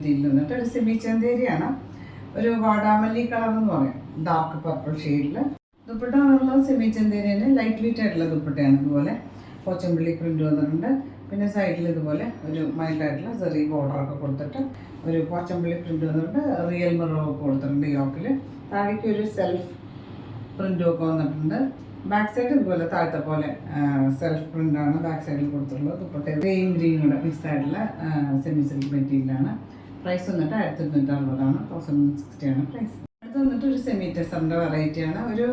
ഇതിൽ വന്നിട്ട് ഒരു സെമി ചന്തേരിയാണ്, ഒരു വാടാമല്ലി കളർ എന്ന് പറയാം, ഡാർക്ക് പർപ്പിൾ ഷെയ്ഡിൽ. ദുപ്പട്ട എന്നുള്ളത് സെമി ചന്തേരിയാണ്, ലൈറ്റ് വെയിറ്റ് ആയിട്ടുള്ള ദുപ്പട്ടയാണ്. ഇതുപോലെ പോച്ചമ്പള്ളി പ്രിന്റ് വന്നിട്ടുണ്ട്. പിന്നെ സൈഡിൽ ഇതുപോലെ ഒരു മൈൽഡ് ആയിട്ടുള്ള ചെറിയ ബോർഡറൊക്കെ കൊടുത്തിട്ട് ഒരു പോച്ചമ്പള്ളി പ്രിന്റ് വന്നിട്ടുണ്ട്. റിയൽ മിററൊക്കെ കൊടുത്തിട്ടുണ്ട് യോക്കിൽ. താഴേക്ക് ഒരു സെൽഫ് പ്രിന്റും ഒക്കെ വന്നിട്ടുണ്ട്. ബാക്ക് സൈഡ് ഇതുപോലെ താഴത്തെ പോലെ സെൽഫ് പ്രിന്റാണ് ബാക്ക് സൈഡിൽ കൊടുത്തിട്ടുള്ളത്. ദുപ്പട്ട ഗ്രീൻ കൂടെ മിക്സ് ആയിട്ടുള്ള സെമി സിൽക്ക് മെറ്റീരിയലാണ്. പ്രൈസ് വന്നിട്ട് 1260 1060 പ്രൈസ്. അടുത്ത് വന്നിട്ട് ഒരു സെമി ടെസറിൻ്റെ വെറൈറ്റിയാണ്. ഒരു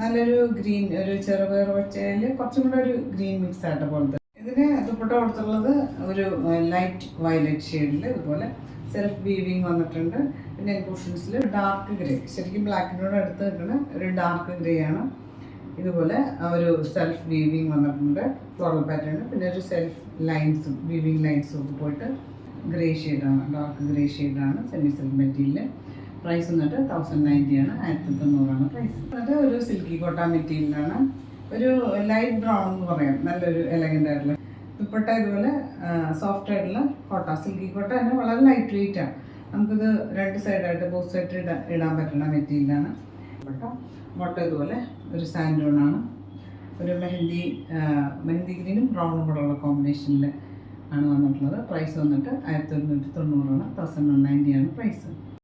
നല്ലൊരു ഗ്രീൻ, ഒരു ചെറുപയർ പച്ചയിൽ കുറച്ചും കൂടെ ഒരു ഗ്രീൻ മിക്സ് ആയിട്ട് പോലത്തെ. ഇതിന് ദുപ്പട്ട കൊടുത്തുള്ളത് ഒരു ലൈറ്റ് വയലറ്റ് ഷെയ്ഡിൽ ഇതുപോലെ സെൽഫ് വീവിങ് വന്നിട്ടുണ്ട്. പിന്നെ എൻപോർഷൻസിൽ ഡാർക്ക് ഗ്രേ, ശരിക്കും ബ്ലാക്കിനോട് അടുത്ത് നിൽക്കുന്ന ഒരു ഡാർക്ക് ഗ്രേ ആണ്. ഇതുപോലെ ഒരു സെൽഫ് വീവിങ് വന്നിട്ടുണ്ട്, ഫ്ലോറൽ പാറ്റേൺ. പിന്നെ ഒരു സെൽഫ് ലൈൻസും വീവിങ് ലൈൻസും ഒക്കെ പോയിട്ട് ഗ്രേ ഷെയ്ഡാണ്, ഡാർക്ക് ഗ്രേ ഷെയ്ഡാണ് സെമി സിൽക്ക് മെറ്റീരിയൽ. പ്രൈസ് വന്നിട്ട് 1090 1900 പ്രൈസ്. എന്നിട്ട് ഒരു സിൽക്കി കോട്ട മെറ്റീരിയലാണ്, ഒരു ലൈറ്റ് ബ്രൗൺ എന്ന് പറയാം, നല്ലൊരു എലഗൻ്റ് ആയിട്ടുള്ള ദുപ്പട്ട. ഇതുപോലെ സോഫ്റ്റ് ആയിട്ടുള്ള കോട്ട, സിൽക്കി കോട്ട തന്നെ വളരെ ലൈറ്റ് വെയിറ്റ് ആണ്. നമുക്കിത് രണ്ട് സൈഡായിട്ട് ബോത്ത് സൈഡ് ഇടാൻ പറ്റുന്ന മെറ്റീരിയലാണ്. ദുപ്പട്ട മുട്ട ഇതുപോലെ ഒരു സാൻഡോണാണ്, ഒരു മെഹന്തി ഗ്രീനും ബ്രൗണും കൂടെ ഉള്ള കോമ്പിനേഷനിൽ ആണ് വന്നിട്ടുള്ളത്. പ്രൈസ് വന്നിട്ട് 1190 1190 പ്രൈസ്.